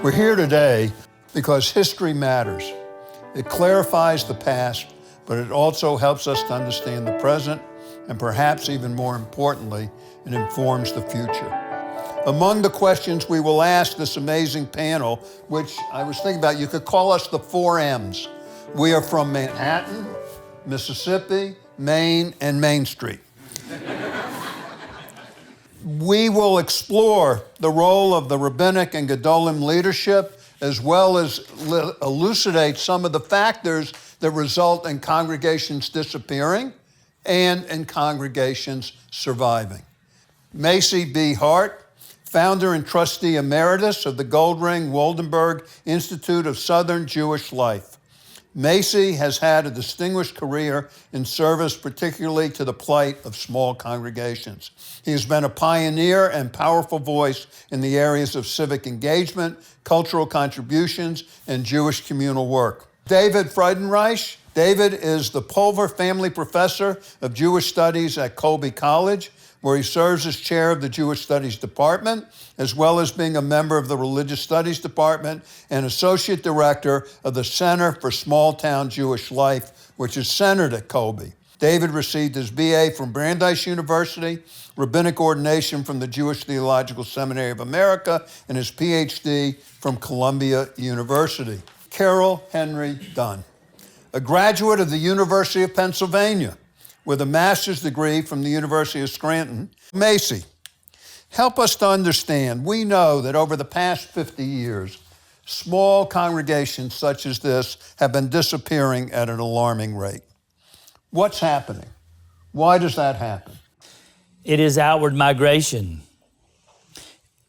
We're here today because history matters. It clarifies the past, but it also helps us to understand the present, and perhaps even more importantly, it informs the future. Among the questions we will ask this amazing panel, which I was thinking about, you could call us the 4 M's. We are from Manhattan, Mississippi, Maine, and Main Street. We will explore the role of the rabbinic and Gedolim leadership, as well as elucidate some of the factors that result in congregations disappearing and in congregations surviving. Macy B. Hart, founder and trustee emeritus of the Goldring Woldenberg Institute of Southern Jewish Life. Macy has had a distinguished career in service, particularly to the plight of small congregations. He has been a pioneer and powerful voice in the areas of civic engagement, cultural contributions, and Jewish communal work. David Freudenreich. David is the Pulver Family Professor of Jewish Studies at Colby College, where he serves as chair of the Jewish Studies Department, as well as being a member of the Religious Studies Department and associate director of the Center for Small Town Jewish Life, which is centered at Colby. David received his BA from Brandeis University, rabbinic ordination from the Jewish Theological Seminary of America, and his PhD from Columbia University. Carol Henry Dunn, a graduate of the University of Pennsylvania, with a master's degree from the University of Scranton. Macy, help us to understand. We know that over the past 50 years, small congregations such as this have been disappearing at an alarming rate. What's happening? Why does that happen? It is outward migration.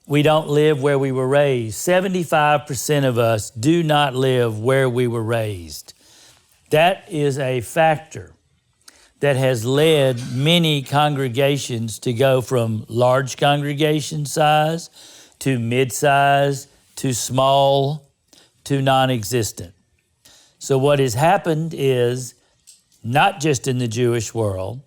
We don't live where we were raised. 75% of us do not live where we were raised. That is a factor that has led many congregations to go from large congregation size to mid-size to small to non-existent. So what has happened is, not just in the Jewish world,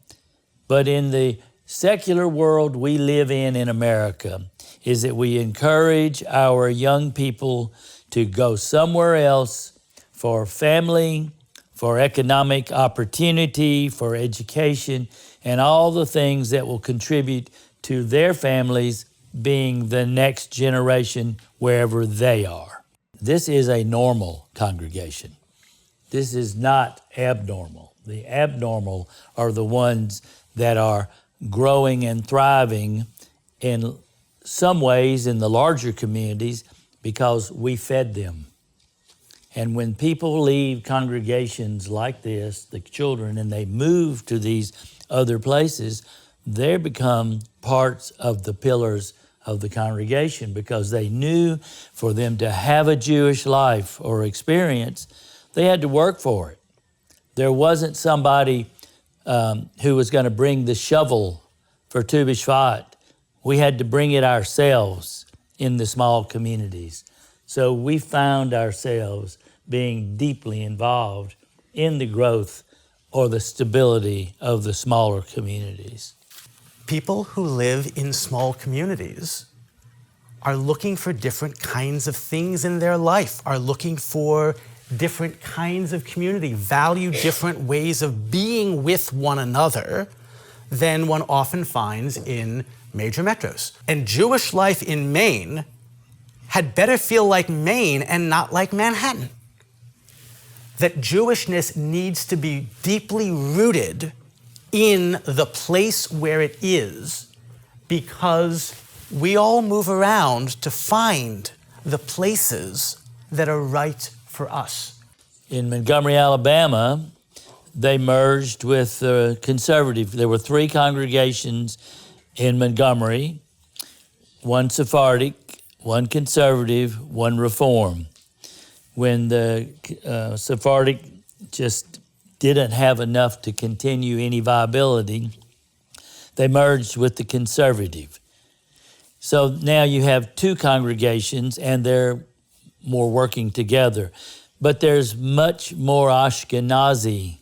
but in the secular world we live in America, is that we encourage our young people to go somewhere else for family, for economic opportunity, for education, and all the things that will contribute to their families being the next generation wherever they are. This is a normal congregation. This is not abnormal. The abnormal are the ones that are growing and thriving in some ways in the larger communities because we fed them. And when people leave congregations like this, the children, and they move to these other places, they become parts of the pillars of the congregation because they knew for them to have a Jewish life or experience, they had to work for it. There wasn't somebody who was going to bring the shovel for Tu B'Shvat. We had to bring it ourselves in the small communities. So we found ourselves being deeply involved in the growth or the stability of the smaller communities. People who live in small communities are looking for different kinds of things in their life, are looking for different kinds of community, value different ways of being with one another than one often finds in major metros. And Jewish life in Maine had better feel like Maine and not like Manhattan. That Jewishness needs to be deeply rooted in the place where it is, because we all move around to find the places that are right for us. In Montgomery, Alabama, they merged with conservative. There were 3 congregations in Montgomery, one Sephardic, one conservative, one Reform. When the Sephardic just didn't have enough to continue any viability, they merged with the conservative. So now you have 2 congregations and they're more working together. But there's much more Ashkenazi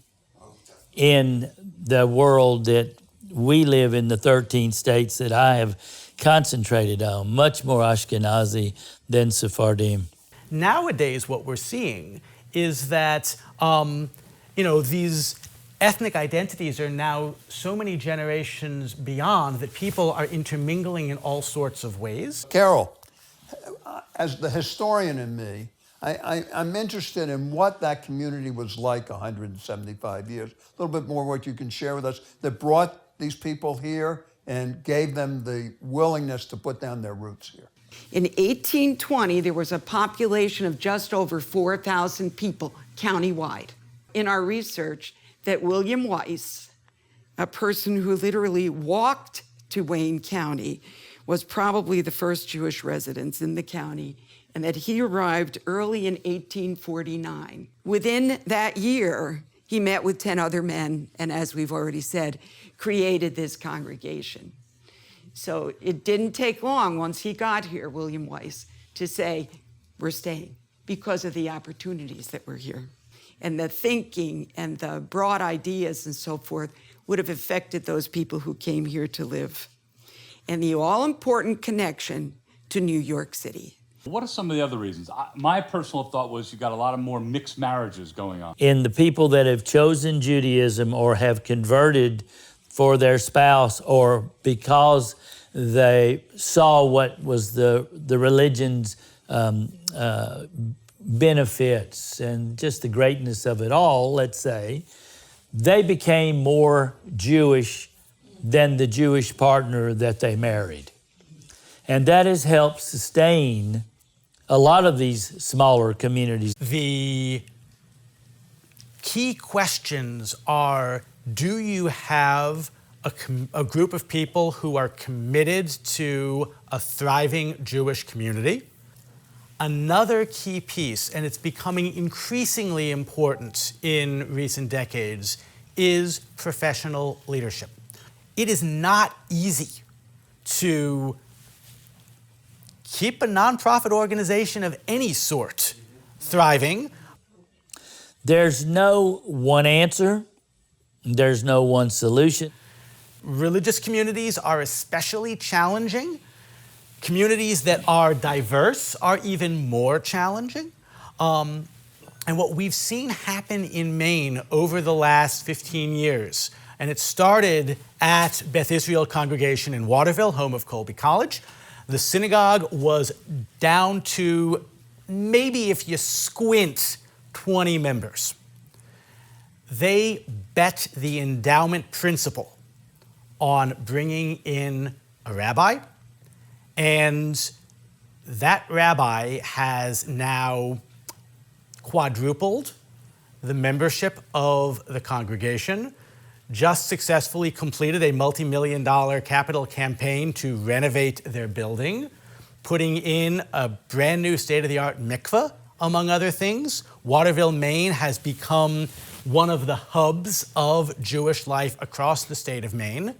in the world that we live in, the 13 states that I have concentrated on, much more Ashkenazi than Sephardim. Nowadays, what we're seeing is that, these ethnic identities are now so many generations beyond that people are intermingling in all sorts of ways. Carol, as the historian in me, I'm interested in what that community was like 175 years. A little bit more what you can share with us that brought these people here and gave them the willingness to put down their roots here. In 1820, there was a population of just over 4,000 people countywide. In our research, that William Weiss, a person who literally walked to Wayne County, was probably the first Jewish resident in the county, and that he arrived early in 1849. Within that year, he met with 10 other men, and as we've already said, created this congregation. So it didn't take long once he got here, William Weiss, to say, we're staying because of the opportunities that were here. And the thinking and the broad ideas and so forth would have affected those people who came here to live. And the all-important connection to New York City. What are some of the other reasons? My personal thought was you got a lot of more mixed marriages going on. In the people that have chosen Judaism or have converted for their spouse or because they saw what was the religion's benefits and just the greatness of it all, let's say, they became more Jewish than the Jewish partner that they married. And that has helped sustain a lot of these smaller communities. The key questions are, do you have a group of people who are committed to a thriving Jewish community? Another key piece, and it's becoming increasingly important in recent decades, is professional leadership. It is not easy to keep a nonprofit organization of any sort thriving. There's no one answer. There's no one solution. Religious communities are especially challenging. Communities that are diverse are even more challenging. And what we've seen happen in Maine over the last 15 years, and it started at Beth Israel Congregation in Waterville, home of Colby College. The synagogue was down to maybe, if you squint, 20 members. They bet the endowment principle on bringing in a rabbi, and that rabbi has now quadrupled the membership of the congregation, just successfully completed a multi-million-dollar capital campaign to renovate their building, putting in a brand new state-of-the-art mikveh, among other things. Waterville, Maine has become one of the hubs of Jewish life across the state of Maine.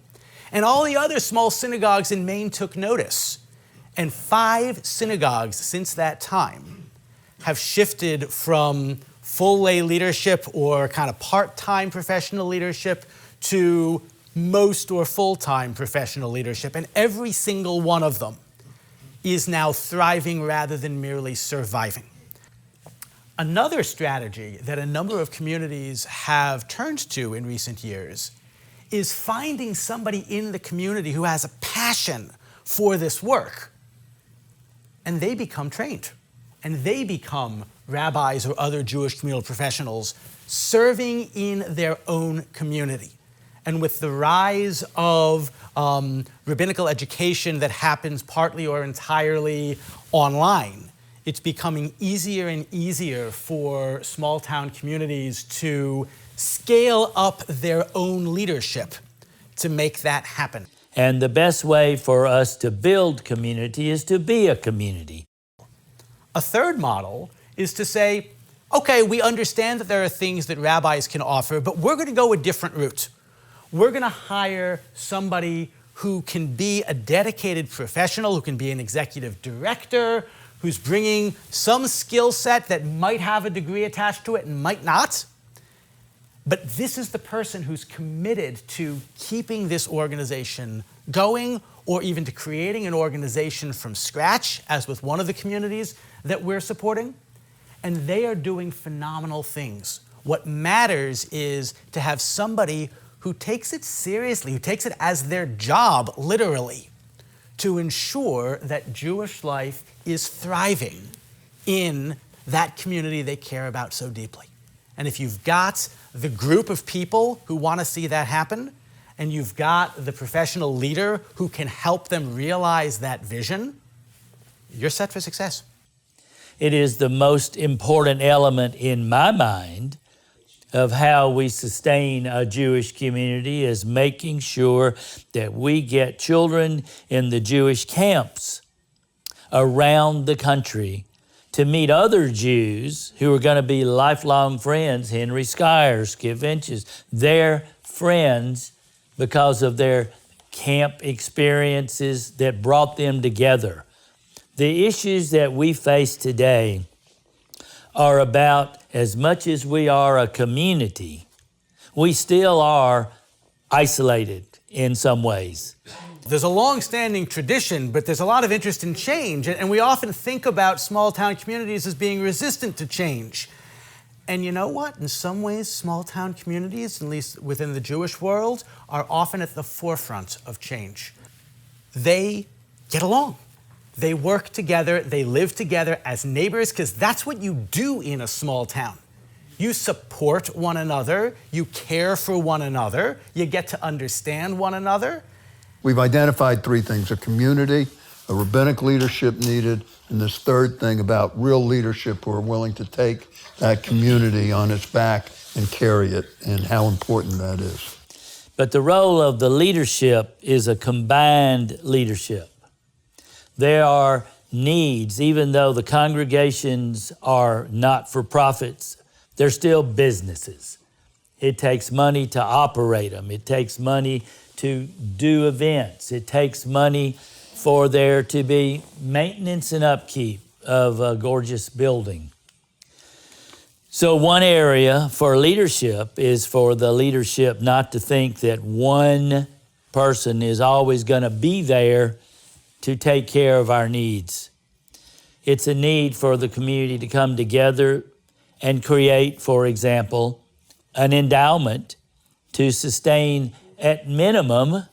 And all the other small synagogues in Maine took notice. And 5 synagogues since that time have shifted from full lay leadership or kind of part-time professional leadership to most or full-time professional leadership. And every single one of them is now thriving rather than merely surviving. Another strategy that a number of communities have turned to in recent years is finding somebody in the community who has a passion for this work. And they become trained. And they become rabbis or other Jewish communal professionals serving in their own community. And with the rise of rabbinical education that happens partly or entirely online, it's becoming easier and easier for small town communities to scale up their own leadership to make that happen. And the best way for us to build community is to be a community. A third model is to say, okay, we understand that there are things that rabbis can offer, but we're going to go a different route. We're going to hire somebody who can be a dedicated professional, who can be an executive director, who's bringing some skill set that might have a degree attached to it and might not. But this is the person who's committed to keeping this organization going or even to creating an organization from scratch, as with one of the communities that we're supporting. And they are doing phenomenal things. What matters is to have somebody who takes it seriously, who takes it as their job, literally, to ensure that Jewish life is thriving in that community they care about so deeply. And if you've got the group of people who want to see that happen, and you've got the professional leader who can help them realize that vision, you're set for success. It is the most important element in my mind of how we sustain a Jewish community, is making sure that we get children in the Jewish camps around the country to meet other Jews who are going to be lifelong friends. Henry Schuyler, Skip Inches, they're friends because of their camp experiences that brought them together. The issues that we face today are about, as much as we are a community, we still are isolated in some ways. There's a long-standing tradition, but there's a lot of interest in change, and we often think about small-town communities as being resistant to change. And you know what? In some ways, small-town communities, at least within the Jewish world, are often at the forefront of change. They get along. They work together, they live together as neighbors, because that's what you do in a small town. You support one another, you care for one another, you get to understand one another. We've identified three things: a community, a rabbinic leadership needed, and this third thing about real leadership who are willing to take that community on its back and carry it, and how important that is. But the role of the leadership is a combined leadership. There are needs, even though the congregations are not-for-profits, they're still businesses. It takes money to operate them. It takes money to do events. It takes money for there to be maintenance and upkeep of a gorgeous building. So one area for leadership is for the leadership not to think that one person is always going to be there to take care of our needs. It's a need for the community to come together and create, for example, an endowment to sustain at minimum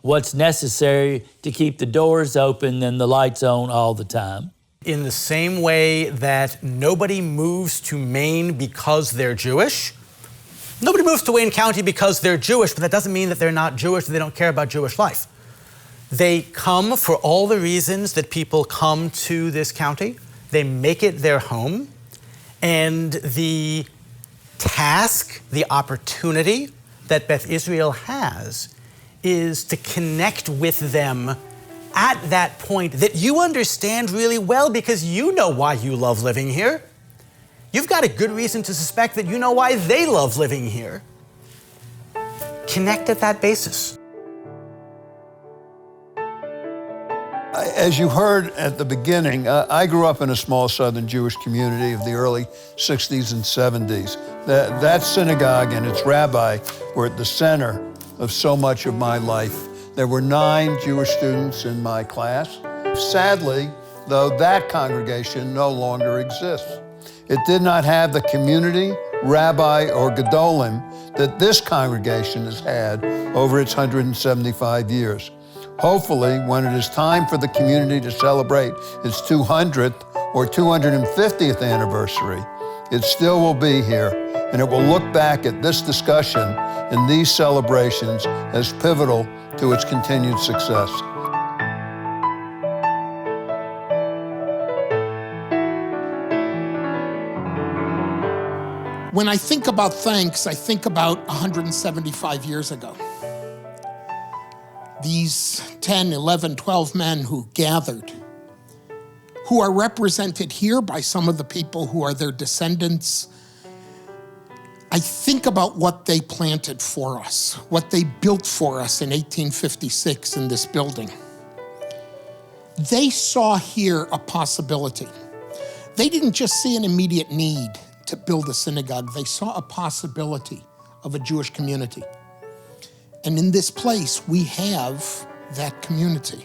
what's necessary to keep the doors open and the lights on all the time. In the same way that nobody moves to Maine because they're Jewish, nobody moves to Wayne County because they're Jewish, but that doesn't mean that they're not Jewish, that they don't care about Jewish life. They come for all the reasons that people come to this county. They make it their home. And the task, the opportunity that Beth Israel has is to connect with them at that point that you understand really well, because you know why you love living here. You've got a good reason to suspect that you know why they love living here. Connect at that basis. As you heard at the beginning, I grew up in a small Southern Jewish community of the early 60s and 70s. That synagogue and its rabbi were at the center of so much of my life. There were 9 Jewish students in my class. Sadly, though, that congregation no longer exists. It did not have the community, rabbi, or gedolim that this congregation has had over its 175 years. Hopefully, when it is time for the community to celebrate its 200th or 250th anniversary, it still will be here, and it will look back at this discussion and these celebrations as pivotal to its continued success. When I think about thanks, I think about 175 years ago. These 10, 11, 12 men who gathered, who are represented here by some of the people who are their descendants. I think about what they planted for us, what they built for us in 1856 in this building. They saw here a possibility. They didn't just see an immediate need to build a synagogue. They saw a possibility of a Jewish community. And in this place, we have that community.